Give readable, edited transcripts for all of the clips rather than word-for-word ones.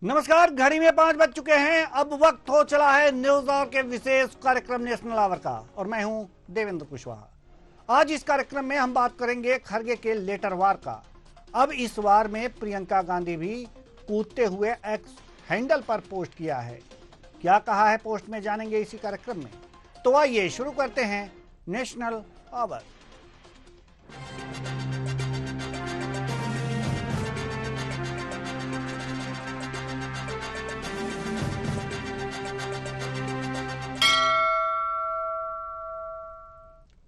नमस्कार। घड़ी में 5 बज चुके हैं। अब वक्त हो चला है न्यूज आवर के विशेष कार्यक्रम नेशनल आवर का और मैं हूं देवेंद्र कुशवाहा। आज इस कार्यक्रम में हम बात करेंगे खरगे के लेटर वार का। अब इस वार में प्रियंका गांधी भी कूदते हुए एक्स हैंडल पर पोस्ट किया है। क्या कहा है पोस्ट में, जानेंगे इसी कार्यक्रम में। तो आइए शुरू करते हैं नेशनल आवर।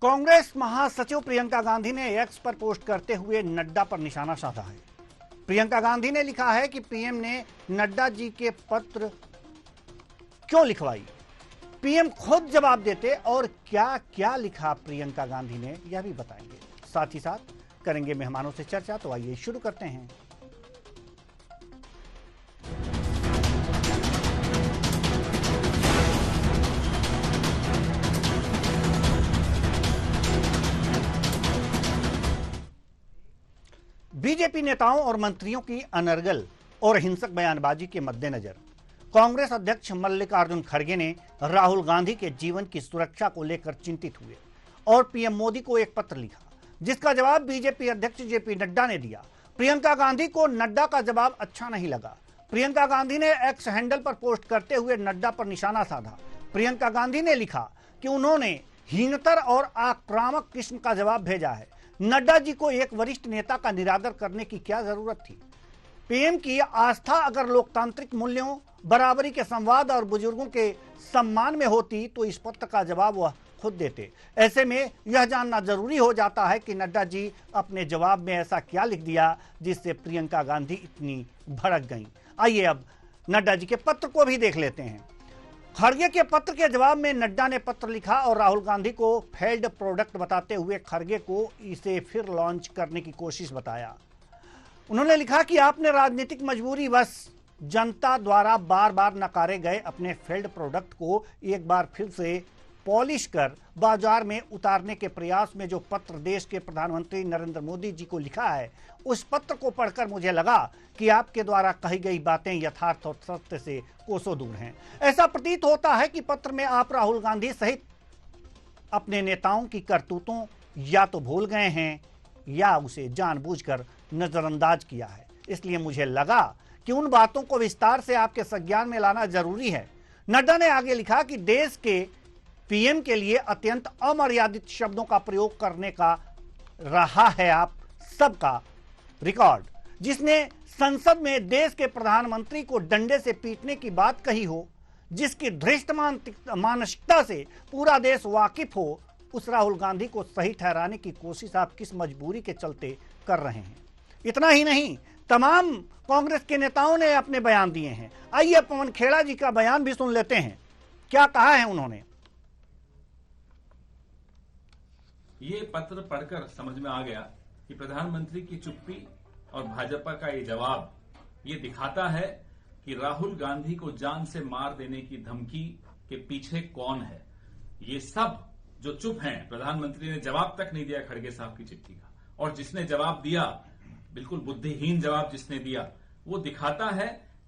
कांग्रेस महासचिव प्रियंका गांधी ने एक्स पर पोस्ट करते हुए नड्डा पर निशाना साधा है। प्रियंका गांधी ने लिखा है कि पीएम ने नड्डा जी के पत्र क्यों लिखवाई, पीएम खुद जवाब देते। और क्या क्या लिखा प्रियंका गांधी ने यह भी बताएंगे। साथ ही साथ करेंगे मेहमानों से चर्चा। तो आइए शुरू करते हैं। बीजेपी नेताओं और मंत्रियों की अनर्गल और हिंसक बयानबाजी के मद्देनजर कांग्रेस अध्यक्ष मल्लिकार्जुन खड़गे ने राहुल गांधी के जीवन की सुरक्षा को लेकर चिंतित हुए और पीएम मोदी को एक पत्र लिखा, जिसका जवाब बीजेपी अध्यक्ष जेपी नड्डा ने दिया। प्रियंका गांधी को नड्डा का जवाब अच्छा नहीं लगा। प्रियंका गांधी ने एक्स हैंडल पर पोस्ट करते हुए नड्डा पर निशाना साधा। प्रियंका गांधी ने लिखा कि उन्होंने हीनतर और आक्रामक किस्म का जवाब भेजा है। नड्डा जी को एक वरिष्ठ नेता का निरादर करने की क्या जरूरत थी। पीएम की आस्था अगर लोकतांत्रिक मूल्यों, बराबरी के संवाद और बुजुर्गों के सम्मान में होती तो इस पत्र का जवाब वह खुद देते। ऐसे में यह जानना जरूरी हो जाता है कि नड्डा जी अपने जवाब में ऐसा क्या लिख दिया जिससे प्रियंका गांधी इतनी भड़क गईं। आइए अब नड्डा जी के पत्र को भी देख लेते हैं। खड़गे के पत्र के जवाब में नड्डा ने पत्र लिखा और राहुल गांधी को फेल्ड प्रोडक्ट बताते हुए खड़गे को इसे फिर लॉन्च करने की कोशिश बताया। उन्होंने लिखा कि आपने राजनीतिक मजबूरी बस जनता द्वारा बार बार नकारे गए अपने फेल्ड प्रोडक्ट को एक बार फिर से पॉलिश कर बाजार में उतारने के प्रयास में जो पत्र देश के प्रधानमंत्री नरेंद्र मोदी जी को लिखा है, उस पत्र को पढ़कर मुझे लगा कि आपके द्वारा कही गई बातें यथार्थ और सत्य से कोसों दूर हैं। ऐसा प्रतीत होता है कि पत्र में आप राहुल गांधी सहित अपने नेताओं की करतूतों या तो भूल गए हैं या उसे जानबूझकर नजरअंदाज किया है। इसलिए मुझे लगा कि उन बातों को विस्तार से आपके संज्ञान में लाना जरूरी है। नड्डा ने आगे लिखा कि देश के पीएम के लिए अत्यंत अमर्यादित शब्दों का प्रयोग करने का रहा है आप सबका रिकॉर्ड, जिसने संसद में देश के प्रधानमंत्री को डंडे से पीटने की बात कही हो, जिसकी धृष्ट मानसिकता से पूरा देश वाकिफ हो, उस राहुल गांधी को सही ठहराने की कोशिश आप किस मजबूरी के चलते कर रहे हैं। इतना ही नहीं, तमाम कांग्रेस के नेताओं ने अपने बयान दिए हैं। आइए पवन खेड़ा जी का बयान भी सुन लेते हैं। क्या कहा है उन्होंने। ये पत्र पढ़कर समझ में आ गया कि प्रधानमंत्री की चुप्पी और भाजपा का ये जवाब ये दिखाता है कि राहुल गांधी को जान से मार देने की धमकी के पीछे कौन है। ये सब जो चुप हैं, प्रधानमंत्री ने जवाब तक नहीं दिया खड़गे साहब की चिट्ठी का, और जिसने जवाब दिया बिल्कुल बुद्धिहीन जवाब जिसने दिया, वो दिखाता है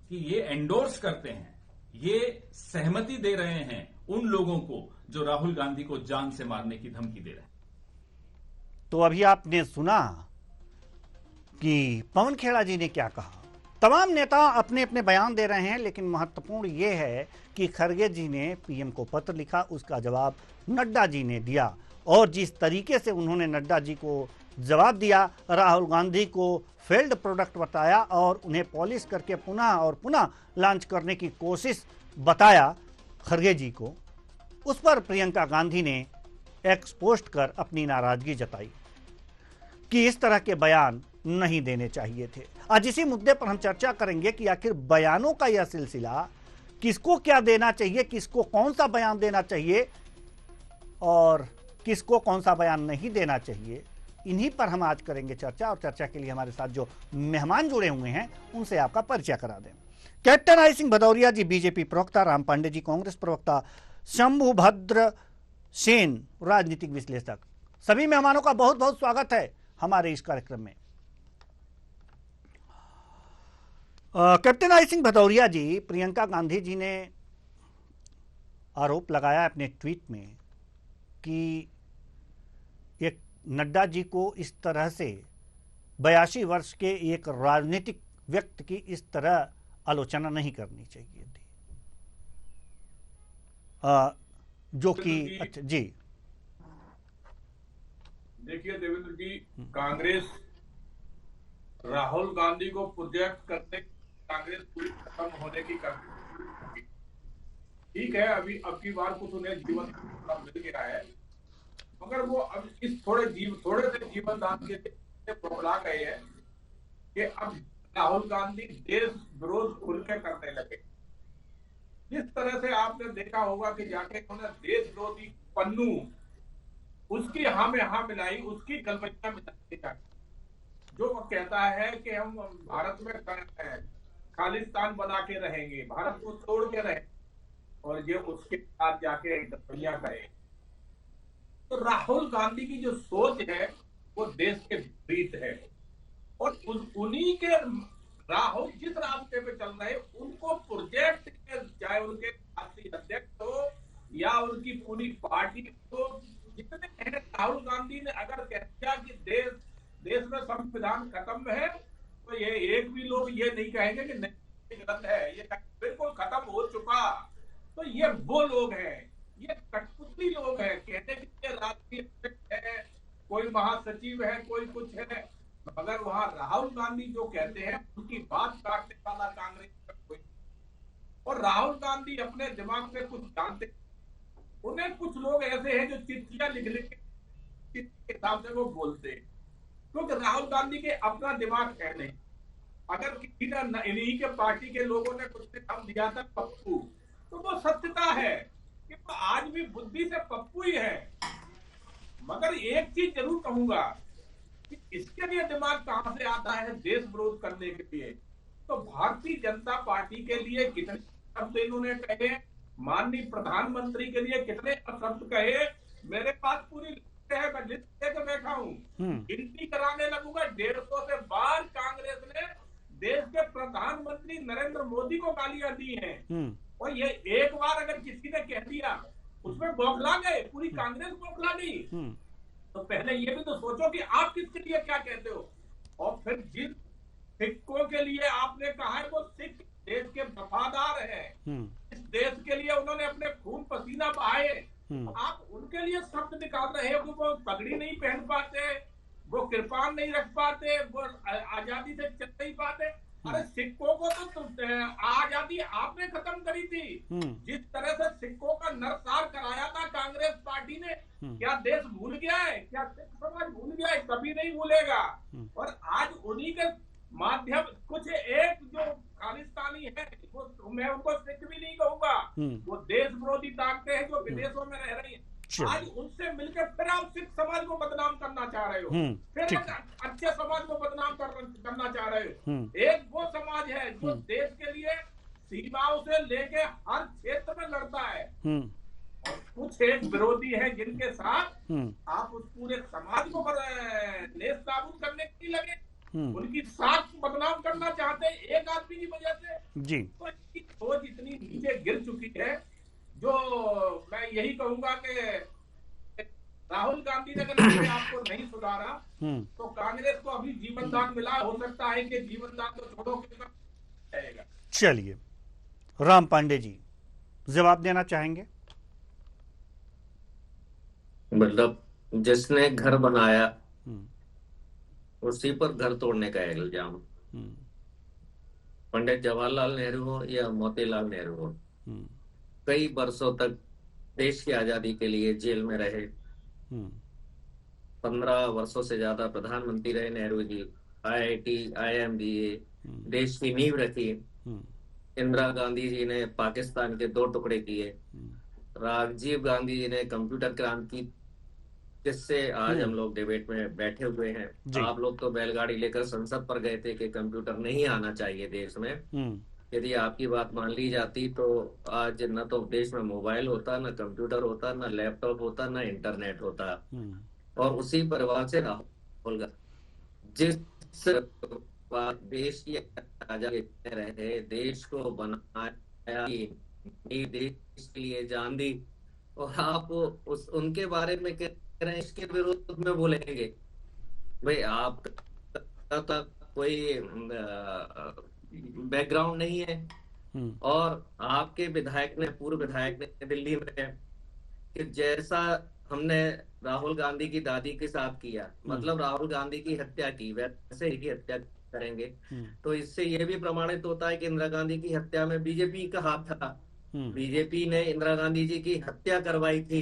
कि ये एंडोर्स करते हैं, ये सहमति दे रहे हैं उन लोगों को जो राहुल गांधी को जान से मारने की धमकी दे रहे हैं। तो अभी आपने सुना कि पवन खेड़ा जी ने क्या कहा। तमाम नेता अपने अपने बयान दे रहे हैं, लेकिन महत्वपूर्ण यह है कि खड़गे जी ने पीएम को पत्र लिखा, उसका जवाब नड्डा जी ने दिया। और जिस तरीके से उन्होंने नड्डा जी को जवाब दिया, राहुल गांधी को फेल्ड प्रोडक्ट बताया और उन्हें पॉलिश करके पुनः और पुनः लॉन्च करने की कोशिश बताया खड़गे जी को, उस पर प्रियंका गांधी ने एक्स पोस्ट कर अपनी नाराजगी जताई कि इस तरह के बयान नहीं देने चाहिए थे। आज इसी मुद्दे पर हम चर्चा करेंगे कि आखिर बयानों का यह सिलसिला, किसको क्या देना चाहिए, किसको कौन सा बयान देना चाहिए और किसको कौन सा बयान नहीं देना चाहिए, इन्हीं पर हम आज करेंगे चर्चा। और चर्चा के लिए हमारे साथ जो मेहमान जुड़े हुए हैं उनसे आपका परिचय करा दें। Captain I Singh Bhadauria ji BJP प्रवक्ता, राम पांडे जी कांग्रेस प्रवक्ता, शंभुभद्र सेन राजनीतिक विश्लेषक। सभी मेहमानों का बहुत बहुत स्वागत है हमारे इस कार्यक्रम में। कैप्टन आई सिंह भदौरिया जी, प्रियंका गांधी जी ने आरोप लगाया अपने ट्वीट में कि एक नड्डा जी को इस तरह से 82 वर्ष के एक राजनीतिक व्यक्ति की इस तरह आलोचना नहीं करनी चाहिए थी, जो कि अच्छा जी। देखिए देवेंद्र जी, कांग्रेस राहुल गांधी को प्रोजेक्ट करने, कांग्रेस पूरी खत्म होने की करती, ठीक है। अभी अब की बार कुछ उन्हें जीवन मिल गया है, मगर वो अब इस थोड़े से जीवन दान के लिए पकड़ा गए हैं कि अब राहुल गांधी देश विरोध खुल के करने लगे। जिस तरह से आपने देखा होगा कि जाके उन्होंने देश विरोधी पन्नू उसकी हाँ में हाँ मिलाई, उसकी गलबैया मिलाई जाके, जो वो कहता है कि हम भारत में खालिस्तान बना के रहेंगे, भारत को तोड़ के रहेंगे, और ये उसके साथ जाके गलबैया करे। तो राहुल गांधी की जो सोच है वो देश के विपरीत है, और उन्हीं के राहुल जिस रास्ते पे चल रहे उनको प्रोजेक्ट, चाहे उनके राष्ट्रीय अध्यक्ष हो या उनकी पूरी पार्टी हो, जितने हैं, राहुल गांधी ने अगर कह दिया कि देश में संविधान खत्म है, तो ये एक भी लोग ये नहीं कहेंगे कि नहीं गलत है, ये बिल्कुल खत्म हो चुका। तो ये वो लोग हैं, ये कठपुतली लोग हैं, कहते हैं कि राष्ट्रीय अध्यक्ष है, कोई महासचिव है, कोई कुछ है, मगर वहां राहुल गांधी जो कहते हैं उनकी बात काटने वाला कांग्रेस का कोई। और राहुल गांधी अपने दिमाग में कुछ जानते, उन्हें कुछ लोग ऐसे हैं जो चिट्ठियां लिख लिख के हिसाब से वो बोलते हैं, क्योंकि राहुल गांधी के अपना दिमाग है नहीं। अगर किसी ने इन्हीं के पार्टी के लोगों ने कुछ नाम दिया था पप्पू, तो वो सत्यता है कि वो आज भी बुद्धि से पप्पू ही है। मगर एक चीज जरूर कहूंगा कि इसके लिए दिमाग कहां से आता है देश विरोध करने के लिए। तो भारतीय जनता पार्टी के लिए कितने शब्द इन्होंने कहे, माननीय प्रधानमंत्री के लिए कितने शब्द कहे, मेरे पास पूरी लिस्ट है, मैं लिस्ट लेकर बैठा हूं, गिनती कराने लगूंगा। 150 से बार कांग्रेस ने देश के प्रधानमंत्री नरेंद्र मोदी को गालियां दी हैं, और ये एक बार अगर किसी ने कह दिया उसमें बौखला गए, पूरी कांग्रेस बौखला गई। तो पहले ये भी तो सोचो कि आप किसके लिए क्या कहते हो। और फिर जिन सिखों के लिए आपने कहा है वो सिख देश के वफादार हैं, इस देश के लिए उन्होंने अपने खून पसीना बहाए, आप उनके लिए शब्द निकाल रहे हो कि वो पगड़ी नहीं पहन पाते, वो कृपान नहीं रख पाते, वो आजादी से चल नहीं पाते। अरे सिखों को तो आजादी आपने खत्म करी थी। जिस तरह से सिखों का नरसार कराया था कांग्रेस पार्टी ने, क्या देश भूल गया है? क्या सिख समाज भूल गया है? कभी नहीं भूलेगा। और आज उन्हीं के माध्यम कुछ एक जो खालिस्तानी है, वो मैं उनको सिख भी नहीं कहूंगा, वो देश विरोधी ताकतें हैं जो विदेशों में रह रही है, आज उनसे मिलकर फिर आप सिख समाज को बदनाम करना चाह रहे हो, फिर अच्छे समाज को बदनाम करना चाह रहे हो। एक वो समाज है जो देश के लिए सीमाओं से लेके हर क्षेत्र में लड़ता है, और कुछ एक विरोधी है जिनके साथ आप उस पूरे समाज को नेस्त नाबूद करने के लिए लगे, उनकी साख बदनाम करना चाहते हैं एक आदमी की वजह से जी। तो इसकी सोच इतनी नीचे गिर चुकी है, जो मैं यही कहूंगा कि राहुल गांधी ने अगर अपने आप को नहीं सुधारा तो कांग्रेस को अभी जीवन दान मिला, हो सकता है कि जीवन दान तो छोड़ो रहेगा। चलिए, राम पांडे जी जवाब देना चाहेंगे? मतलब जिसने घर बनाया उसी पर घर तोड़ने का इल्जाम, पंडित जवाहरलाल नेहरू हो या मोतीलाल नेहरू हो, कई वर्षों तक देश की आजादी के लिए जेल में रहे, 15 वर्षों से ज्यादा प्रधानमंत्री रहे नेहरू जी, IIT IMBA देश की नींव रखी, इंदिरा गांधी जी ने पाकिस्तान के 2 टुकड़े किए, राजीव गांधी जी ने कंप्यूटर क्रांति, जिससे आज हम लोग डिबेट में बैठे हुए हैं। आप लोग तो बैलगाड़ी लेकर संसद पर गए थे कि कंप्यूटर नहीं आना चाहिए देश में। यदि आपकी बात मान ली जाती तो आज न तो देश में मोबाइल होता, न कंप्यूटर होता, न लैपटॉप होता, न इंटरनेट होता। और उसी परिवार से राहुल जिस देश की आजादी रहे, देश को बनाया, देश के लिए जान दी, और आप उनके बारे में कह रहे हैं इसके विरोध में बोलेंगे? भाई आपका तो कोई बैकग्राउंड नहीं है, और आपके विधायक ने, पूर्व विधायक ने दिल्ली में, कि जैसा हमने राहुल गांधी की दादी के साथ किया, मतलब राहुल गांधी की हत्या की, वैसे ही की हत्या करेंगे। तो इससे यह भी प्रमाणित होता है कि इंदिरा गांधी की हत्या में बीजेपी का हाथ था। बीजेपी ने इंदिरा गांधी जी की हत्या करवाई थी।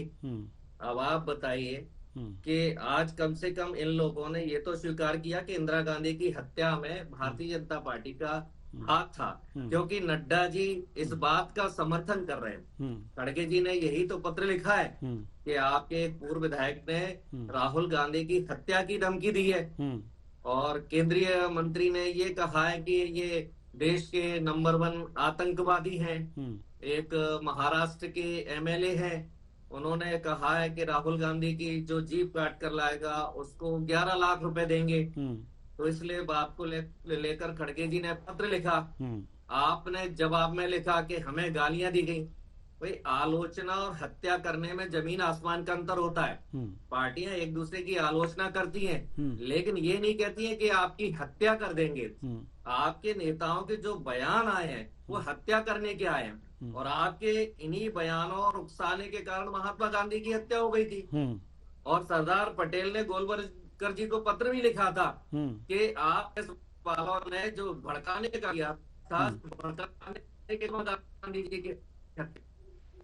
अब आप बताइए कि आज कम से कम इन लोगों ने ये तो स्वीकार किया कि इंदिरा गांधी की हत्या में भारतीय जनता पार्टी का हाथ था, क्योंकि नड्डा जी इस बात का समर्थन कर रहे हैं। खड़गे जी ने यही तो पत्र लिखा है कि आपके एक पूर्व विधायक ने राहुल गांधी की हत्या की धमकी दी है, और केंद्रीय मंत्री ने ये कहा है कि ये देश के नंबर 1 आतंकवादी हैं। एक महाराष्ट्र के एमएलए हैं, उन्होंने कहा है कि राहुल गांधी की जो जीप काट कर लाएगा उसको 11 लाख रुपए देंगे। तो इसलिए बात को लेकर खड़गे जी ने पत्र लिखा। आपने जवाब में लिखा कि हमें गालियां दी गई। भाई, आलोचना और हत्या करने में जमीन आसमान का अंतर होता है। पार्टियां एक दूसरे की आलोचना करती हैं, लेकिन ये नहीं कहती हैं कि आपकी हत्या कर देंगे। आपके नेताओं के जो बयान आए हैं वो हत्या करने के आए हैं, और आपके इन्हीं बयानों और उकसाने के कारण महात्मा गांधी की हत्या हो गई थी। और सरदार पटेल ने गोलवलकर जी को पत्र भी लिखा था कि आप इस वालों ने जो भड़काने का किया था, भड़काने के गांधी जी के,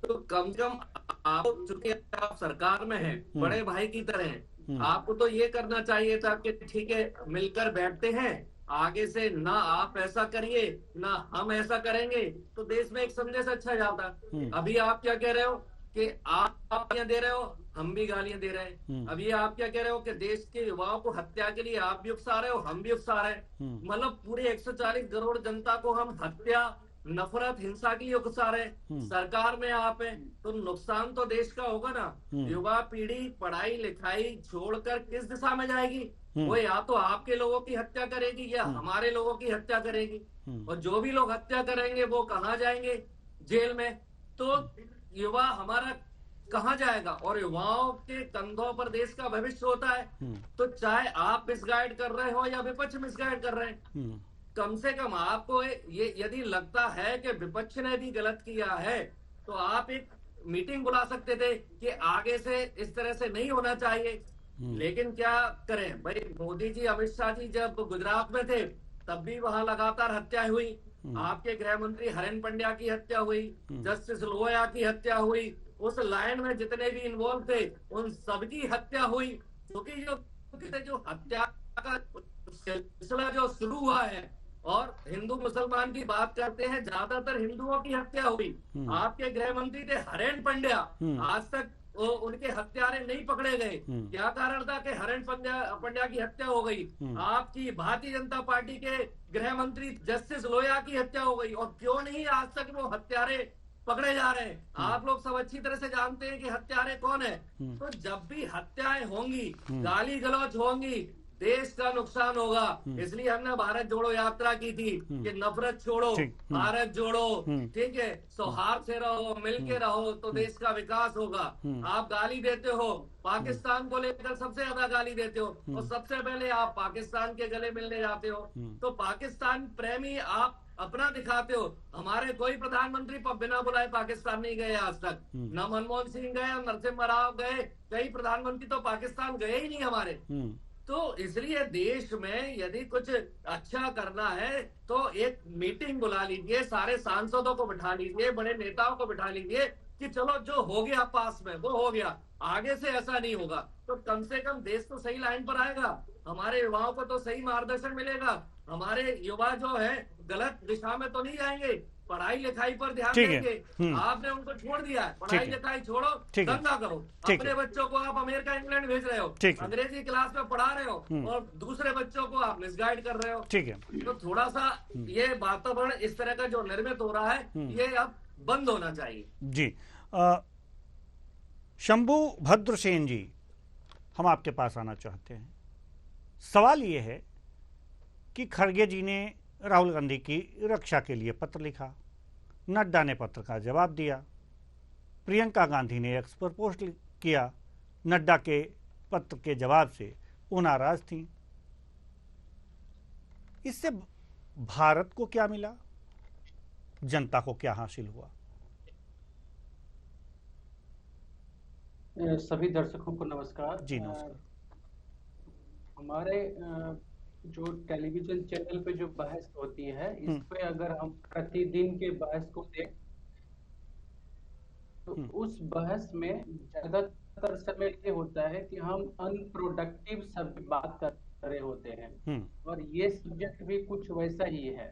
तो कम से कम आप, चूंकि आप सरकार में हैं, बड़े भाई की तरह हैं, आपको तो ये करना चाहिए था कि ठीक है, मिलकर बैठते हैं, आगे से ना आप ऐसा करिए ना हम ऐसा करेंगे, तो देश में एक संदेश अच्छा जाता। अभी आप क्या कह रहे हो कि आप गालियां दे रहे हो, हम भी गालियां दे रहे हैं। अभी आप क्या कह रहे हो कि देश के युवाओं को हत्या के लिए आप भी उकसा रहे हो, हम भी उकसा रहे हैं। मतलब पूरे 140 करोड़ जनता को हम हत्या, नफरत, हिंसा की उकसा रहे। सरकार में आप हैं, तो नुकसान तो देश का होगा ना। युवा पीढ़ी पढ़ाई लिखाई छोड़कर किस दिशा में जाएगी? वो या तो आपके लोगों की हत्या करेगी या हमारे लोगों की हत्या करेगी। और जो भी लोग हत्या करेंगे वो कहाँ जाएंगे? जेल में। तो युवा हमारा कहाँ जाएगा? और युवाओं के कंधों पर देश का भविष्य होता है। तो चाहे आप मिसगाइड कर रहे हो या विपक्ष मिसगाइड कर रहे हैं, कम से कम आपको ये यदि लगता है कि विपक्ष ने भी गलत किया है, तो आप एक मीटिंग बुला सकते थे कि आगे से इस तरह से नहीं होना चाहिए। लेकिन क्या करें भाई, मोदी जी, अमित शाह जी जब गुजरात में थे तब भी वहां लगातार हत्या हुई। आपके गृह मंत्री हरेन पंड्या की हत्या हुई, जस्टिस लोया की हत्या हुई, उस लाइन में जितने भी इन्वॉल्व थे उन सबकी हत्या हुई। क्योंकि जो हत्या का सिलसिला जो शुरू हुआ है, और हिंदू मुसलमान की बात करते हैं, ज्यादातर हिंदुओं की हत्या हुई। आपके गृह मंत्री थे हरेन पंड्या, आज तक उनके हत्यारे नहीं पकड़े गए। क्या कारण था कि हरेन पंड्या की हत्या हो गई? आपकी भारतीय जनता पार्टी के गृह मंत्री जस्टिस लोया की हत्या हो गई, और क्यों नहीं आज तक वो हत्यारे पकड़े जा रहे हैं? आप लोग सब अच्छी तरह से जानते हैं कि हत्यारे कौन है। तो जब भी हत्याएं होंगी, गाली गलौज होंगी, देश का नुकसान होगा। इसलिए हमने भारत जोड़ो यात्रा की थी कि नफरत छोड़ो, भारत जोड़ो, ठीक है, सौहार्द से रहो, मिलके रहो, तो देश का विकास होगा। आप गाली देते हो, पाकिस्तान को लेकर सबसे ज्यादा गाली देते हो, और सबसे पहले आप पाकिस्तान के गले मिलने जाते हो। तो पाकिस्तान प्रेमी आप अपना दिखाते हो। हमारे कोई प्रधानमंत्री बिना बुलाए पाकिस्तान नहीं गए आज तक। न मनमोहन सिंह गए, नरसिम्हा राव गए, कई प्रधानमंत्री तो पाकिस्तान गए ही नहीं हमारे। तो इसलिए देश में यदि कुछ अच्छा करना है तो एक मीटिंग बुला लीजिए, सारे सांसदों को बिठा लीजिए, बड़े नेताओं को बिठा लीजिए कि चलो जो हो गया पास में वो हो गया, आगे से ऐसा नहीं होगा। तो कम से कम देश तो सही लाइन पर आएगा, हमारे युवाओं को तो सही मार्गदर्शन मिलेगा, हमारे युवा जो है गलत दिशा में तो नहीं जाएंगे, पढ़ाई लिखाई पर ध्यान देंगे। आपने उनको छोड़ दिया है, पढ़ाई लिखाई छोड़ो, दंगा करो। अपने बच्चों को आप अमेरिका इंग्लैंड भेज रहे हो, अंग्रेजी क्लास में पढ़ा रहे हो, और दूसरे बच्चों को आप मिसगाइड कर रहे हो। ठीक है, तो थोड़ा सा ये वातावरण इस तरह का जो निर्मित हो रहा है ये अब बंद होना चाहिए। जी, शंभू भद्रसेन जी, हम आपके पास आना चाहते हैं। सवाल ये है कि खड़गे जी ने राहुल गांधी की रक्षा के लिए पत्र लिखा, नड्डा ने पत्र का जवाब दिया, प्रियंका गांधी ने एक्स पर पोस्ट किया, नड्डा के पत्र के जवाब से वो नाराज थी। इससे भारत को क्या मिला, जनता को क्या हासिल हुआ? सभी दर्शकों को नमस्कार। जी नमस्कार। हमारे जो टेलीविजन चैनल पे जो बहस होती है, इस पे अगर हम प्रतिदिन के बहस को देख तो उस बहस में ज्यादातर समय ये होता है कि हम अनप्रोडक्टिव सब बात कर रहे होते हैं, और ये सब्जेक्ट भी कुछ वैसा ही है।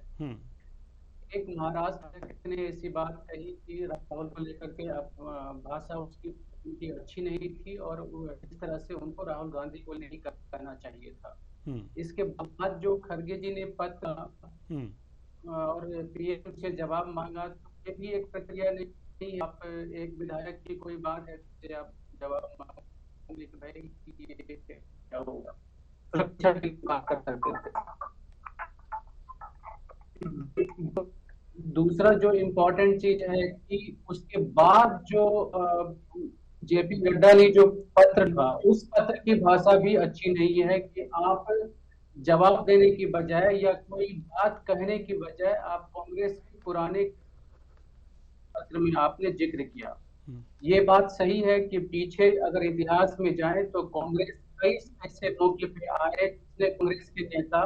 एक महाराष्ट्र ने ऐसी बात कही कि राहुल को लेकर के भाषा उनकी अच्छी नहीं थी और इस तरह से उनको राहुल गांधी को नहीं करना चाहिए था। इसके बाद जो खड़गे जी ने पत्र और पीएम से जवाब मांगा, तो ये भी एक प्रक्रिया नहीं। आप एक विधायक की कोई बात है तो आप जवाब मांगेंगे कि भाई ये क्या होगा, सुरक्षा की बात कर सकते थे। दूसरा जो इम्पोर्टेंट चीज है कि उसके बाद जो जेपी नड्डा ने जो पत्र था, उस पत्र की भाषा भी अच्छी नहीं है कि आप जवाब देने की बजाय या कोई बात कहने की बजाय आप कांग्रेस के पुराने पत्र में आपने जिक्र किया। ये बात सही है कि पीछे अगर इतिहास में जाए तो कांग्रेस कई ऐसे मौके पे आए जिसने कांग्रेस के नेता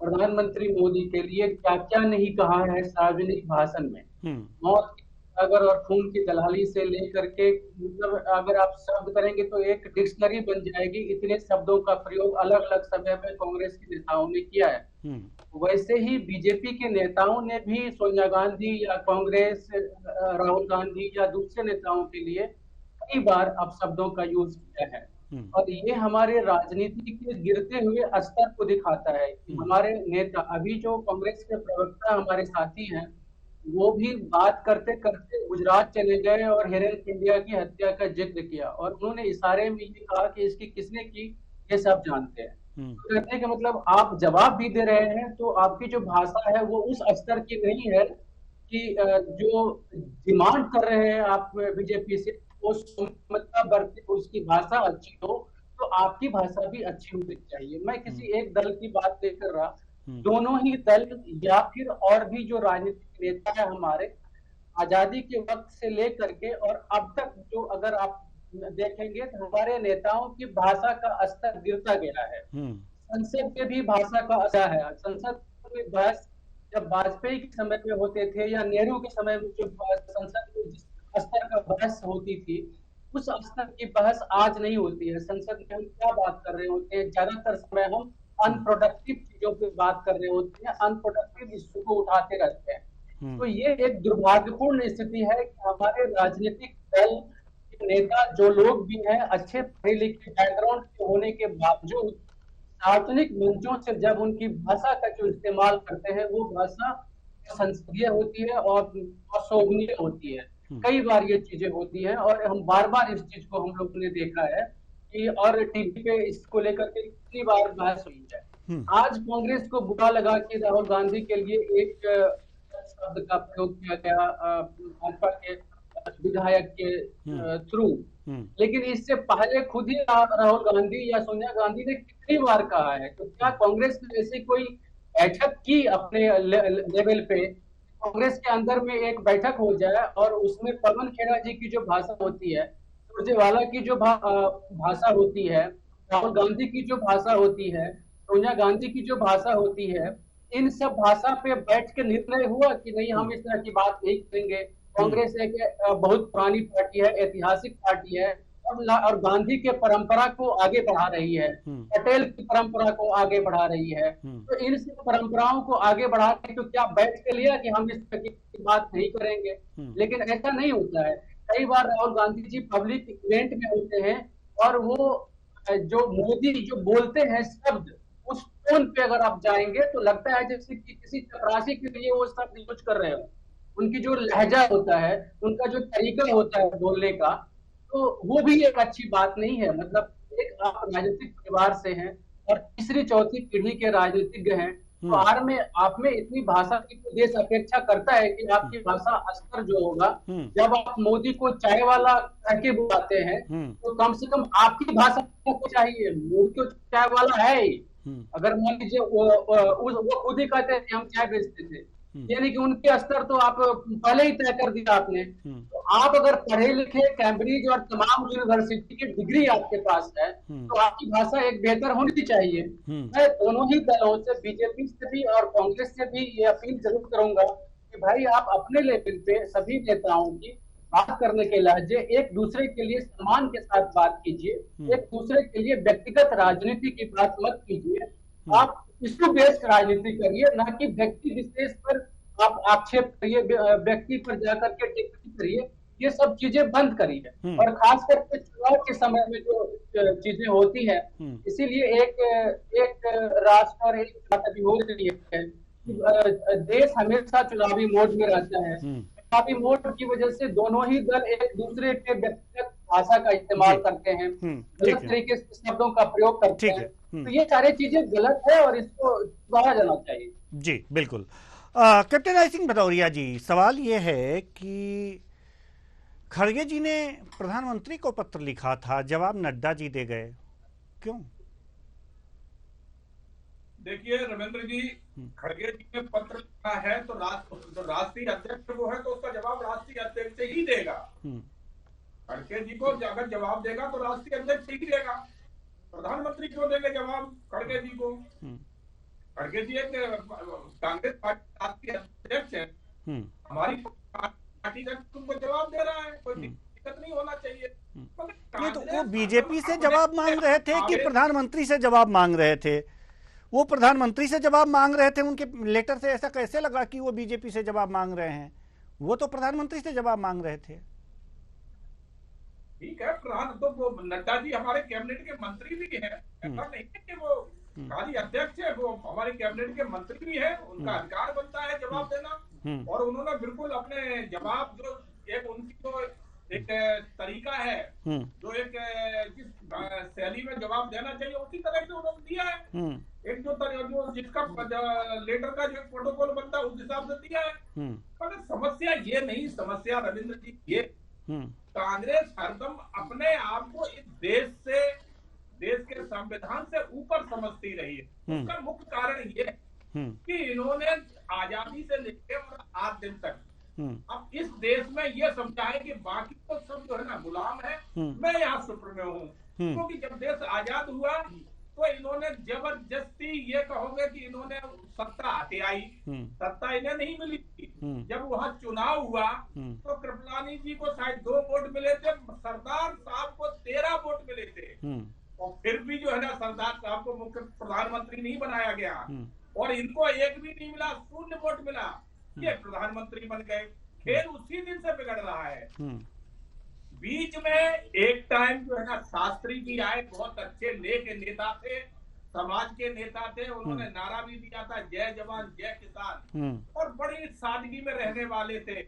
प्रधानमंत्री मोदी के लिए क्या क्या नहीं कहा है सार्वजनिक भाषण में। मौत अगर और खून की दलाली से लेकर के, मतलब अगर आप शब्द करेंगे तो एक डिक्शनरी बन जाएगी, इतने शब्दों का प्रयोग अलग अलग समय में कांग्रेस के नेताओं ने किया है। वैसे ही बीजेपी के नेताओं ने भी सोनिया गांधी या कांग्रेस राहुल गांधी या दूसरे नेताओं के लिए कई बार अपशब्दों का यूज किया है, और ये हमारे राजनीति के गिरते हुए स्तर को दिखाता है कि हमारे नेता, अभी जो कांग्रेस के प्रवक्ता हमारे साथी हैं, वो भी बात करते करते गुजरात चले गए और हेरेन इंडिया की हत्या का जिक्र किया, और उन्होंने इशारे में ये कहा कि इसकी किसने की ये सब जानते हैं। तो कहते हैं कि मतलब आप जवाब भी दे रहे हैं तो आपकी जो भाषा है वो उस स्तर की नहीं है कि जो डिमांड कर रहे हैं आप बीजेपी से वो बरते, उसकी भाषा अच्छी हो तो आपकी भाषा भी अच्छी होनी चाहिए। मैं किसी एक दल की बात नहीं कर रहा, दोनों ही दल या फिर और भी जो राजनीतिक नेता है हमारे, आजादी के वक्त से लेकर के और अब तक जो अगर आप देखेंगे तो हमारे नेताओं की भाषा का स्तर गिरता गया है। संसद में भी भाषा का असर है। संसद में बहस जब वाजपेयी के समय में होते थे या नेहरू के समय में जो संसद में जिस स्तर का बहस होती थी, उस स्तर की बहस आज नहीं होती है। संसद में हम क्या बात कर रहे होते हैं, ज्यादातर समय हम अनप्रोडक्टिव चीजों पे बात कर रहे होते हैं, अनप्रोडक्टिव इश्यू को उठाते रहते हैं। तो ये एक दुर्भाग्यपूर्ण स्थिति है कि हमारे राजनीतिक दल के नेता जो लोग भी हैं, अच्छे पढ़े लिखे बैकग्राउंड के होने के बावजूद सार्वजनिक मंचों से जब उनकी भाषा का जो इस्तेमाल करते हैं वो भाषा संसदीय होती है और शोभनीय होती है। कई बार ये चीजें होती हैं और हम बार बार इस चीज को हम लोगों ने देखा है कि और टीवी पे इसको लेकर के कितनी बार बहस हुई है। आज कांग्रेस को बुरा लगा कि राहुल गांधी के लिए एक शब्द का प्रयोग किया गया भाजपा के विधायक के थ्रू, लेकिन इससे पहले खुद ही राहुल गांधी या सोनिया गांधी ने कितनी बार कहा है। तो क्या कांग्रेस ने ऐसी कोई बैठक की अपने लेवल पे, कांग्रेस के अंदर में एक बैठक हो जाए और उसमें पवन खेड़ा जी की जो भाषा होती है, सुरजेवाला की जो भाषा होती है, राहुल गांधी की जो भाषा होती है, सोनिया गांधी की जो भाषा होती है, इन सब भाषा पे बैठ के निर्णय हुआ कि नहीं हम इस तरह की बात नहीं करेंगे। कांग्रेस एक बहुत पुरानी पार्टी है, ऐतिहासिक पार्टी है और गांधी के परंपरा को आगे बढ़ा रही है, पटेल की परंपरा को आगे बढ़ा रही है। तो इन सब परंपराओं को आगे बढ़ाने तो क्या बैठ के लिया कि हम इस तरह की बात नहीं करेंगे, लेकिन ऐसा नहीं होता है। कई बार राहुल गांधी जी पब्लिक इवेंट में होते हैं और वो जो मोदी जो बोलते हैं शब्द, उस टोन पे अगर आप जाएंगे तो लगता है जैसे कि किसी चपरासी के लिए वो शब्द यूज कर रहे हो। उनकी जो लहजा होता है, उनका जो तरीका होता है बोलने का, तो वो भी एक अच्छी बात नहीं है। मतलब एक आप राजनीतिक परिवार से हैं और तीसरी चौथी पीढ़ी के राजनीतिज्ञ हैं, तो आप में इतनी भाषा की तो देश अपेक्षा करता है कि आपकी भाषा स्तर जो होगा, जब आप मोदी को चाय वाला कह के बुलाते हैं तो कम से कम आपकी भाषा को चाहिए। मोदी तो चाय वाला है ही, अगर मान लीजिए वो खुद ही कहते हैं हम चाय बेचते थे, यानी कि उनके स्तर तो आप पहले ही तय कर दिया आपने। तो आप अगर पढ़े लिखे कैम्ब्रिज और तमाम यूनिवर्सिटी की डिग्री आपके पास है तो आपकी भाषा एक बेहतर होनी चाहिए। मैं दोनों ही दलों से, बीजेपी से भी और कांग्रेस से भी ये अपील जरूर करूंगा कि भाई आप अपने लेवल पे सभी नेताओं की बात करने के लहजे एक दूसरे के लिए सम्मान के साथ बात कीजिए, एक दूसरे के लिए व्यक्तिगत राजनीति की बात मत कीजिए। आप इश्यू बेस्ड राजनीति करिए, ना कि व्यक्ति विशेष पर आप आक्षेप करिए, व्यक्ति पर जाकर के टिप्पणी करिए। ये सब चीजें बंद करिए। और खास करके चुनाव के समय में जो चीजें होती है, इसीलिए एक राष्ट्र और एक बात अभी हो रही है, देश हमेशा चुनावी मोड में रहता है। चुनावी मोड की वजह से दोनों ही दल एक दूसरे के व्यक्तिगत भाषा का इस्तेमाल करते हैं, गलत तरीके से शब्दों का प्रयोग करते हैं। तो ये सारी चीजें गलत है और इसको सुधारा जाना चाहिए। जी बिल्कुल। कैप्टन आई सिंह भदौरिया जी, सवाल ये है कि खड़गे जी ने प्रधानमंत्री को पत्र लिखा था, जवाब नड्डा जी दे गए, क्यों? देखिए रविंद्र जी, खड़गे जी ने पत्र लिखा है तो राष्ट्रीय अध्यक्ष वो है तो उसका जवाब राष्ट्रीय अध्यक्ष ही देगा। खड़गे जी को अगर जवाब देगा तो राष्ट्रीय अध्यक्ष ही देगा, प्रधानमंत्री क्यों देंगे जवाब खड़गे जी को? खड़गे जी एक कांग्रेस पार्टी राष्ट्रीय अध्यक्ष है, हमारी पार्टी का तुमको जवाब दे रहा है, कोई दिक्कत नहीं होना चाहिए। नहीं तो वो बीजेपी से जवाब मांग रहे थे कि प्रधानमंत्री से जवाब मांग रहे थे? वो प्रधानमंत्री से जवाब मांग रहे थे, उनके लेटर से ऐसा कैसे लगा कि वो बीजेपी से जवाब मांग रहे हैं? वो तो प्रधानमंत्री से जवाब मांग रहे थे। ठीक है, प्रधान तो वो नड्डा जी हमारे कैबिनेट के मंत्री भी हैं, ऐसा नहीं है कि वो खाली अध्यक्ष है, वो हमारे कैबिनेट के मंत्री भी है, उनका अधिकार बनता है जवाब देना। और उन्होंने बिल्कुल अपने जवाब जो एक उनकी जो एक तरीका है, जो एक जिस शैली में जवाब देना चाहिए उसी तरह से उन्होंने दिया है। एक जो जिसका लेटर का जो प्रोटोकॉल बनता है उस हिसाब से दिया है। पर समस्या ये नहीं, समस्या रविंद्र जी ये कांग्रेस हरदम अपने आप को इस देश के संविधान से ऊपर समझती रही है। उसका मुख्य कारण ये कि इन्होंने आजादी से लेकर आज दिन तक अब इस देश में ये समझा है कि बाकी तो सब जो है ना गुलाम है, मैं यहाँ सुप्रीम हूँ। क्योंकि जब देश आजाद हुआ तो इन्होंने जबरदस्ती, ये कहोगे कि इन्होंने सत्ता हथियाई, सत्ता इन्हें नहीं मिली थी। जब वहाँ चुनाव हुआ तो कृपलानी जी को शायद 2 वोट मिले थे, सरदार साहब को 13 वोट मिले थे, और फिर भी जो है ना सरदार साहब को मुख्य प्रधानमंत्री नहीं बनाया गया, और इनको एक भी नहीं मिला, 0 वोट मिला, ये प्रधानमंत्री बन गए। खेल उसी दिन से बिगड़ रहा है। बीच में एक टाइम जो है ना शास्त्री जी आए, बहुत अच्छे लेख नेता थे, समाज के नेता थे, उन्होंने नारा भी दिया था जय जवान जय किसान, और बड़ी सादगी में रहने वाले थे।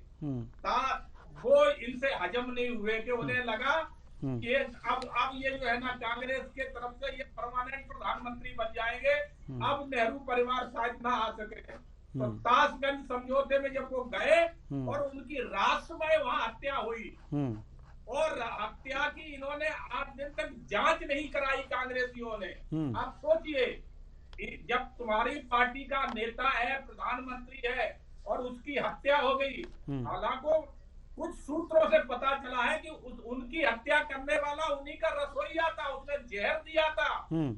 वो इनसे हजम नहीं हुए कि उन्हें लगा कि अब ये जो है ना कांग्रेस के तरफ से ये परमानेंट प्रधानमंत्री बन जाएंगे, अब नेहरू परिवार शायद ना आ सके। तो ताशगंज समझौते में जब वो गए और उनकी राष्ट्रमय वहां हत्या हुई, और हत्या की इन्होंने आज दिन तक जांच नहीं कराई कांग्रेसियों ने। आप सोचिए, जब तुम्हारी पार्टी का नेता है, प्रधानमंत्री है, और उसकी हत्या हो गई, हालांकि कुछ सूत्रों से पता चला है कि उनकी हत्या करने वाला उन्हीं का रसोइया था, उसने जहर दिया था,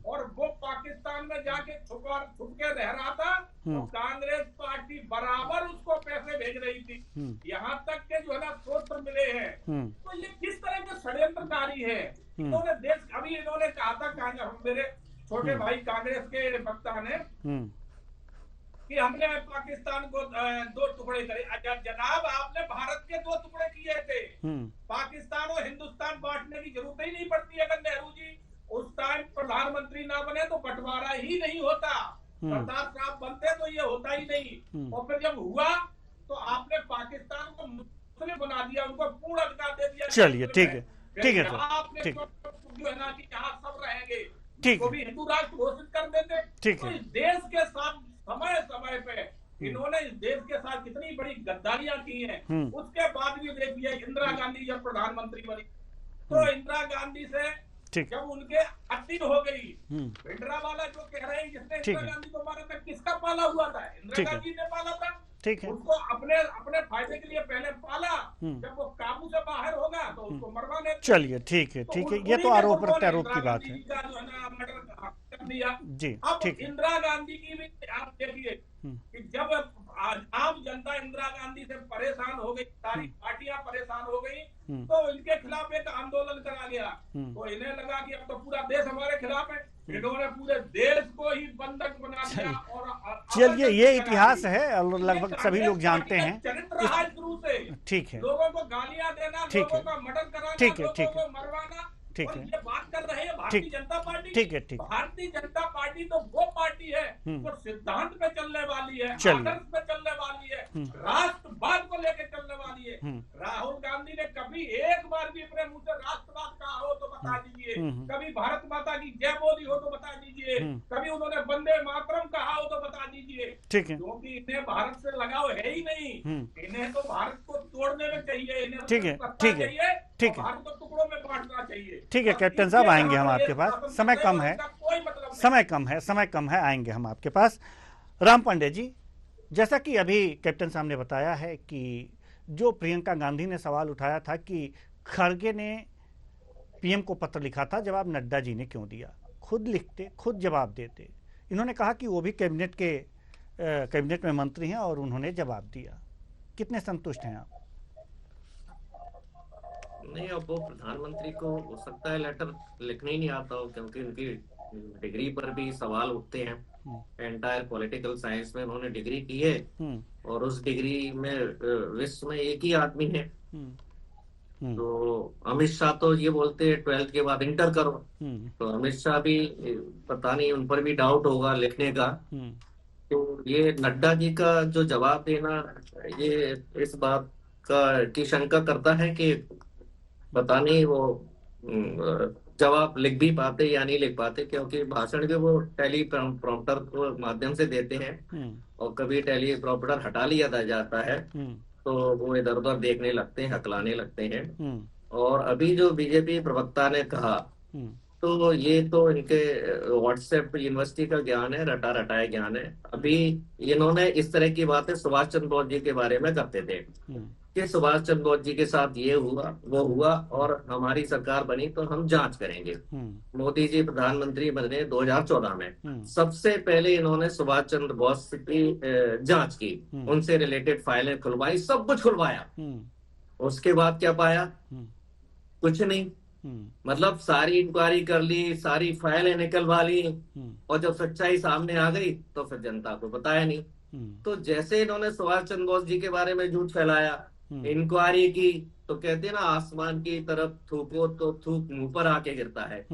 और वो पाकिस्तान में जाके छुप के रह रहा था, तो कांग्रेस पार्टी बराबर उसको पैसे भेज रही थी। यहाँ तक के जो है ना सूत्र मिले हैं। तो ये किस तरह के षड्यंत्रकारी है? इन्होंने अभी इन्होंने कहा था, मेरे छोटे भाई कांग्रेस के वक्ता ने, कि हमने पाकिस्तान को 2 टुकड़े करे। जनाब, आपने भारत के 2 टुकड़े किए थे, पाकिस्तान और हिंदुस्तान बांटने की जरूरत ही नहीं पड़ती। अगर नेहरू जी उस टाइम प्रधानमंत्री ना बने तो बंटवारा ही नहीं होता, सरदार साहब बनते तो ये होता ही नहीं। और फिर जब हुआ तो आपने पाकिस्तान को मुस्लिम बना दिया, उनको पूर्ण अधिकार दे दिया। चलिए ठीक है, ठीक है, आपने जो है ना कि यहाँ सब रहेंगे, को भी हिंदू राष्ट्र घोषित कर देते। ठीक तो है, इस देश के साथ समय समय पे इन्होंने इस देश के साथ कितनी बड़ी गद्दारियां की हैं। उसके बाद भी देखिए इंदिरा गांधी जब प्रधानमंत्री बनी तो इंदिरा गांधी से जब उनके अति हो गई, भिंडरावाला जो कह रहे हैं जिसने इंदिरा गांधी को मारा था, किसका पाला हुआ था? इंदिरा गांधी ने पाला था। ठीक है, उसको अपने फायदे के लिए पहले पाला, जब वो काबू से बाहर होगा तो उसको मरवा लेते। चलिए ठीक है, ठीक है, ये तो आरोप प्रत्यारोप की बात है जी। अब ठीक है, इंदिरा गांधी की भी आप देखिए कि जब आम जनता इंदिरा गांधी से परेशान हो गई, सारी पार्टियां परेशान हो गई, तो इनके खिलाफ एक आंदोलन करा गया। तो इन्हें लगा कि अब तो पूरा देश हमारे खिलाफ है, इन्होंने पूरे देश को ही बंधक बना दिया। और चलिए ये इतिहास है और लगभग सभी लोग जानते हैं। चरित्र रहा शुरू से। ठीक है, लोगों को गालियां देना, लोगों का मर्डर कराना, ठीक है, लोगों को मरवाना, ठीक है, ये बात कर रहे हैं भारतीय जनता पार्टी। ठीक है, ठीक। भारतीय जनता पार्टी तो वो पार्टी है जो सिद्धांत पे चलने वाली है, चलिए। आदर्श पे चलने वाली है, राष्ट्रवाद को लेकर चलने वाली है। राहुल गांधी ने कभी एक बार भी अपने मुंह से राष्ट्रवाद कहा हो तो बता दीजिए, कभी भारत माता की जय बोली हो तो बता दीजिए, कभी उन्होंने वंदे मातरम कहा हो तो बता दीजिए। ठीक है, क्योंकि इन्हें भारत से लगाव है ही नहीं, इन्हें तो भारत को तोड़ने में चाहिए, इन्हें ठीक है, सत्ता ठीक है, चाहिए, ठीक है। भारत को टुकड़ों में बांटना चाहिए। ठीक है कैप्टन साहब, आएंगे हम आपके पास, समय कम है, कोई मतलब नहीं। समय कम है, आएंगे हम आपके पास। राम पांडे जी, जैसा कि अभी कैप्टन साहब ने बताया है कि जो प्रियंका गांधी ने सवाल उठाया था कि खड़गे ने पीएम को पत्र लिखा था, जवाब नड्डा जी ने क्यों दिया? खुद लिखते, खुद जवाब देते। इन्होंने कहा कि वो भी कैबिनेट में मंत्री हैं और उन्होंने जवाब दिया। कितने संतुष्ट हैं आप? नहीं, अब वो प्रधानमंत्री को हो सकता है लेटर लिखने ही नहीं आता हो, क्योंकि उनकी डिग्री पर भी सवाल उठते हैं। एंटायर पॉलिटिकल साइंस में उन्होंने डिग्री की है और उस डिग्री में विश्व में एक ही आदमी है। तो अमित शाह तो ये बोलते हैं 12th के बाद इंटर करो, तो अमित शाह भी पता नहीं, उन पर भी डाउट होगा लिखने का। तो ये नड्डा जी का जो जवाब देना, ये इस बात की शंका करता है कि पता नहीं वो जवाब लिख भी पाते या नहीं लिख पाते, क्योंकि भाषण भी वो टेलीप्रॉम्प्टर के माध्यम से देते हैं और कभी टेलीप्रॉम्प्टर हटा लिया जाता है तो वो इधर उधर देखने लगते हैं, हकलाने लगते हैं। और अभी जो बीजेपी प्रवक्ता ने कहा, तो ये तो इनके व्हाट्सएप यूनिवर्सिटी का ज्ञान है, रटा रटाया ज्ञान है। अभी इन्होंने इस तरह की बातें सुभाष चंद्र बोस जी के बारे में करते थे कि सुभाष चंद्र बोस जी के साथ ये हुआ, वो हुआ और हमारी सरकार बनी तो हम जांच करेंगे। मोदी जी प्रधानमंत्री बने 2014 में, सबसे पहले इन्होंने सुभाष चंद्र बोस की जांच की, उनसे रिलेटेड फाइलें खुलवाई, सब कुछ खुलवाया। उसके बाद क्या पाया? कुछ नहीं। मतलब सारी इंक्वायरी कर ली, सारी फाइलें निकलवा ली और जब सच्चाई सामने आ गई तो फिर जनता को बताया नहीं। तो जैसे इन्होंने सुभाष चंद्र बोस जी के बारे में झूठ फैलाया, इंक्वायरी की, तो कहते हैं ना आसमान की तरफ थूको तो थूक मुंह पर आके गिरता है।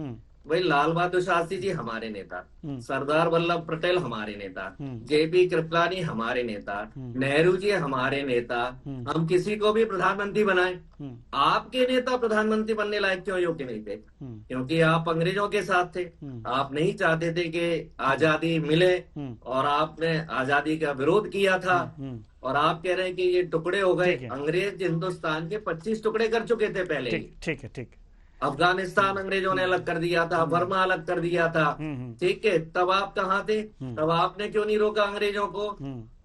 वही लाल बहादुर शास्त्री जी हमारे नेता, सरदार वल्लभ पटेल हमारे नेता, जेपी कृपलानी हमारे नेता, नेहरू जी हमारे नेता। हम किसी को भी प्रधानमंत्री बनाए, आपके नेता प्रधानमंत्री बनने लायक क्यों योग्य नहीं थे? क्योंकि आप अंग्रेजों के साथ थे, आप नहीं चाहते थे कि आजादी मिले और आपने आजादी का विरोध किया था। और आप कह रहे हैं कि ये टुकड़े हो गए, अंग्रेज हिंदुस्तान के 25 टुकड़े कर चुके थे पहले। ठीक है, ठीक। अफगानिस्तान अंग्रेजों ने अलग कर दिया था, बर्मा अलग कर दिया था, ठीक है। तब आप कहाँ थे? तब आपने क्यों नहीं रोका अंग्रेजों को?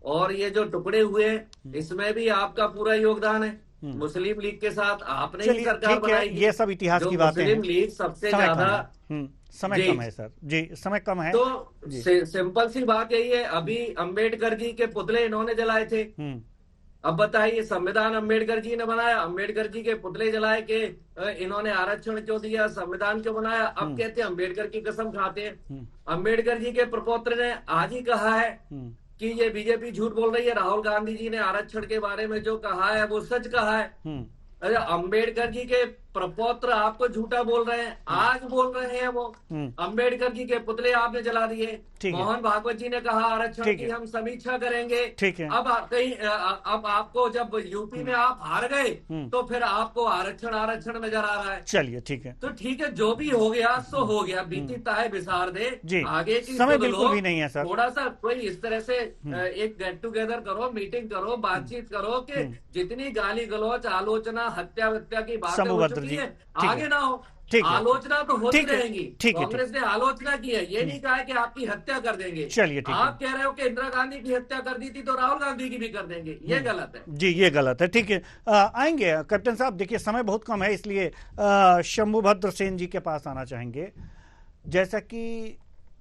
और ये जो टुकड़े हुए, इसमें भी आपका पूरा योगदान है। मुस्लिम लीग के साथ आपने ही सरकार बनाई। ये सब इतिहास की बातें हैं। मुस्लिम लीग सबसे ज्यादा समय कम है सर जी, समय कम है। तो सिंपल सी बात यही है, अभी अंबेडकर जी के पुतले इन्होंने जलाए थे। अब बताइए, संविधान अंबेडकर जी ने बनाया, अंबेडकर जी के पुतले जलाए के इन्होंने आरक्षण क्यों दिया, संविधान क्यों बनाया? अब कहते हैं अम्बेडकर की कसम खाते हैं। अंबेडकर जी के प्रपौत्र ने आज ही कहा है कि ये बीजेपी झूठ बोल रही है, राहुल गांधी जी ने आरक्षण के बारे में जो कहा है वो सच कहा है। अरे अंबेडकर जी के प्रपौत्र आपको झूठा बोल रहे हैं, आज बोल रहे हैं वो। अंबेडकर जी के पुतले आपने जला दिए। मोहन भागवत जी ने कहा आरक्षण की हम समीक्षा करेंगे। अब कहीं अब आपको जब यूपी में आप हार गए तो फिर आपको आरक्षण नजर आ रहा है। चलिए ठीक है, तो ठीक है, जो भी हो गया सो हो गया, बीती ताहे बिसार दे। आगे की समय बिल्कुल भी नहीं है सर। थोड़ा सा कोई इस तरह से एक गेट टुगेदर करो, मीटिंग करो, बातचीत करो कि जितनी गाली गलौच, आलोचना, हत्या की बातें हो चुकी है, आगे ना हो। आलोचना तो होती रहेंगी। कांग्रेस ने आलोचना की है, ये नहीं कहा है कि आपकी हत्या कर देंगे। चलिए ठीक है, आप कह रहे हो कि इंदिरा गांधी की हत्या कर दी थी तो राहुल गांधी की भी कर देंगे, ये गलत है जी, ये गलत है। ठीक है, आएंगे कैप्टन साहब। देखिए समय बहुत कम है, इसलिए शंभुभद्र सेन जी के पास आना चाहेंगे। जैसा कि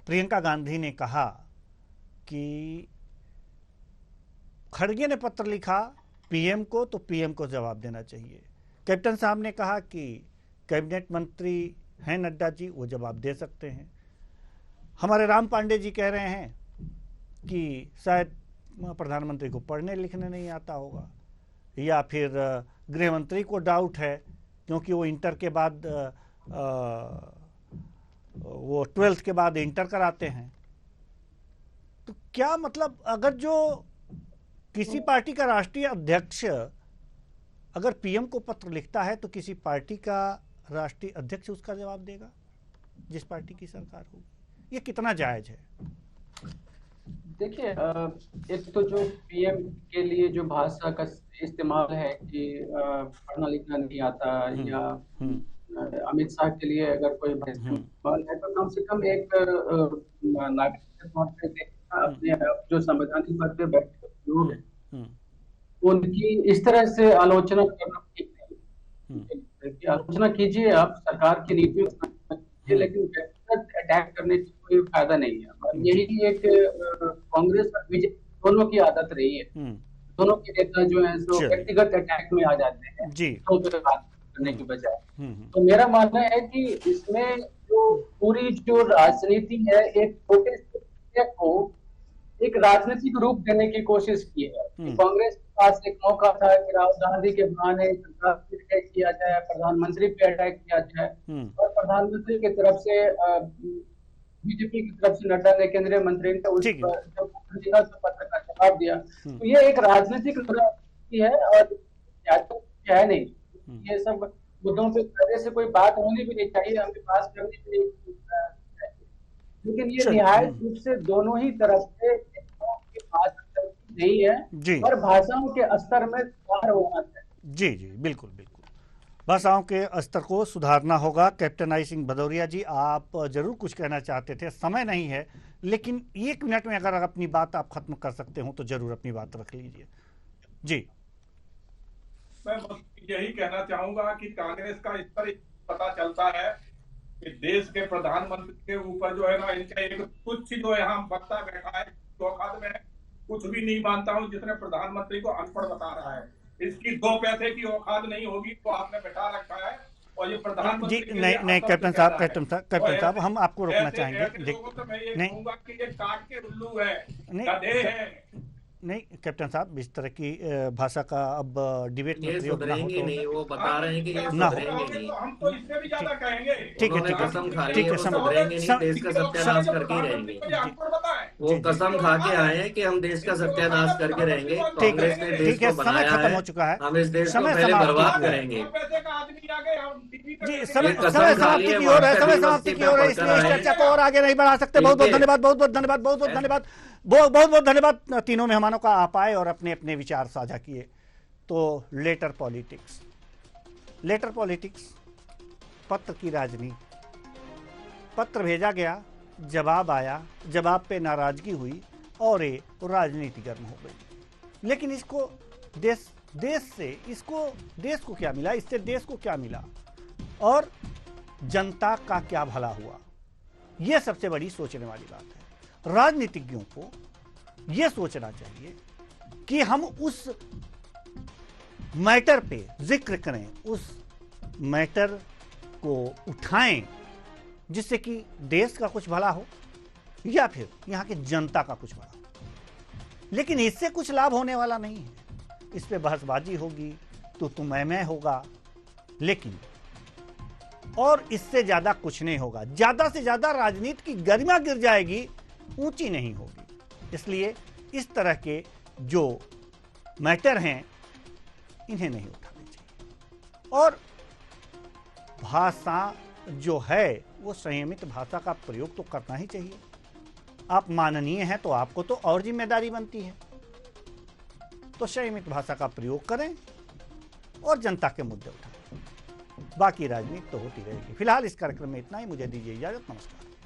प्रियंका गांधी ने कहा कि खड़गे ने पत्र लिखा पीएम को तो पीएम को जवाब देना चाहिए। कैप्टन साहब ने कहा कि कैबिनेट मंत्री हैं नड्डा जी, वो जवाब दे सकते हैं। हमारे राम पांडे जी कह रहे हैं कि शायद प्रधानमंत्री को पढ़ने लिखने नहीं आता होगा, या फिर गृह मंत्री को डाउट है क्योंकि वो इंटर के बाद वो 12th के बाद इंटर कराते हैं। तो क्या मतलब, अगर जो किसी पार्टी का राष्ट्रीय अध्यक्ष अगर पीएम को पत्र लिखता है तो किसी पार्टी का राष्ट्रीय अध्यक्ष उसका जवाब देगा, जिस पार्टी की सरकार होगी, ये कितना जायज है? देखिए, एक तो जो पीएम के लिए जो भाषा का इस्तेमाल है कि पढ़ना लिखना नहीं आता, या अमित शाह के लिए अगर कोई इस्तेमाल है तो कम से कम एक नागरिक के तौर पे अपने जो संवैधानिक पद पे बैठे लोग हैं उनकी इस तरह से आलोचना करना ठीक नहीं। आलोचना कीजिए आप सरकार की नीतियों, लेकिन अटैक करने की कोई फायदा नहीं है। और यही एक कांग्रेस और बीजेपी दोनों की आदत रही है। दोनों के नेता जो है सो व्यक्तिगत अटैक में आ जाते हैं तो बात करने की बजाय। तो मेरा मानना है कि इसमें जो पूरी जो राजनीति है, एक छोटे से को एक राजनीतिक रूप देने की कोशिश की है। कांग्रेस के पास एक मौका था कि राहुल गांधी के बहाने सरकार पे अटैक किया जाए, प्रधानमंत्री पे अटैक किया जाए, और प्रधानमंत्री की तरफ से बीजेपी की तरफ से नड्डा ने, केंद्रीय मंत्री ने उस पत्र का जवाब दिया। तो ये एक राजनीतिक लड़ाई है और है नहीं। ये सब मुद्दों पे पहले से कोई बात होनी भी नहीं चाहिए, हमें पास करनी भी नहीं, लेकिन ये निहायत रूप से दोनों ही तरफ से बात नहीं है और भाषाओं के स्तर में सुधार होना चाहिए। जी जी, बिल्कुल बिल्कुल, भाषाओं के स्तर को सुधारना होगा। कैप्टन आई सिंह भदौरिया जी, आप जरूर कुछ कहना चाहते थे, समय नहीं है, लेकिन 1 मिनट में अगर अपनी बात आप खत्म कर सकते हो तो जरूर अपनी बात रख लीजिए। जी, मैं बस यही कहना चाहूंगा कि कांग्रेस का स्तर पता चलता है कि देश के प्रधानमंत्री के ऊपर जो है ना, इनका एक तुच्छ जो यहाँ वक्ता बैठा है, औकात में कुछ भी नहीं मानता हूँ, जिसने प्रधानमंत्री को अनपढ़ बता रहा है। इसकी 2 पैसे की औकात नहीं होगी तो आपने बैठा रखा है। और ये प्रधानमंत्री जी नहीं कैप्टन साहब, हम आपको रोकना चाहेंगे। मैं ये कहूंगा कि ये काट के उल्लू है, गधे है। नहीं कैप्टन साहब, इस तरह की भाषा का अब डिबेट में प्रयोग ना हो तो नहीं, वो बता रहे हैं कि ये ना सुधरेंगे नहीं। हम तो इससे भी ज्यादा कहेंगे। ठीक है, कसम खा रहे हैं, वो सुधरेंगे नहीं, देश का सत्यानाश करके ही रहेंगे। वो कसम खा के आए हैं कि हम देश का सत्यानाश करके रहेंगे। कांग्रेस ने देश को बनाया है, हो चुका है, हम इस देश को पहले बर्बाद करेंगे। जी, समय समाप्ति की ओर है, समय समाप्ति की ओर है, इसलिए इस चर्चा को और आगे नहीं बढ़ा सकते। बहुत बहुत धन्यवाद, बहुत बहुत धन्यवाद, बहुत बहुत धन्यवाद, बहुत बहुत धन्यवाद तीनों मेहमानों का। आप आए और अपने अपने विचार साझा किए। तो लेटर पॉलिटिक्स, पत्र की राजनीति। पत्र भेजा गया, जवाब आया, जवाब पे नाराजगी हुई और ये राजनीति गर्म हो गई। लेकिन इसको देश को क्या मिला, इससे देश को क्या मिला और जनता का क्या भला हुआ, यह सबसे बड़ी सोचने वाली बात है। राजनीतिज्ञों को यह सोचना चाहिए कि हम उस मैटर पे जिक्र करें, उस मैटर को उठाएं जिससे कि देश का कुछ भला हो या फिर यहां की जनता का कुछ भला हो। लेकिन इससे कुछ लाभ होने वाला नहीं है। इस पे बहसबाजी होगी तो मैं होगा, लेकिन और इससे ज्यादा कुछ नहीं होगा। ज्यादा से ज्यादा राजनीति की गरिमा गिर जाएगी, ऊंची नहीं होगी। इसलिए इस तरह के जो मैटर हैं इन्हें नहीं उठाने चाहिए। और भाषा जो है वो संयमित भाषा का प्रयोग तो करना ही चाहिए। आप माननीय हैं तो आपको तो और जिम्मेदारी बनती है, तो संयमित भाषा का प्रयोग करें और जनता के मुद्दे उठाएं। बाकी राजनीति तो होती रहेगी। फिलहाल इस कार्यक्रम में इतना ही। मुझे दीजिए इजाजत। नमस्कार।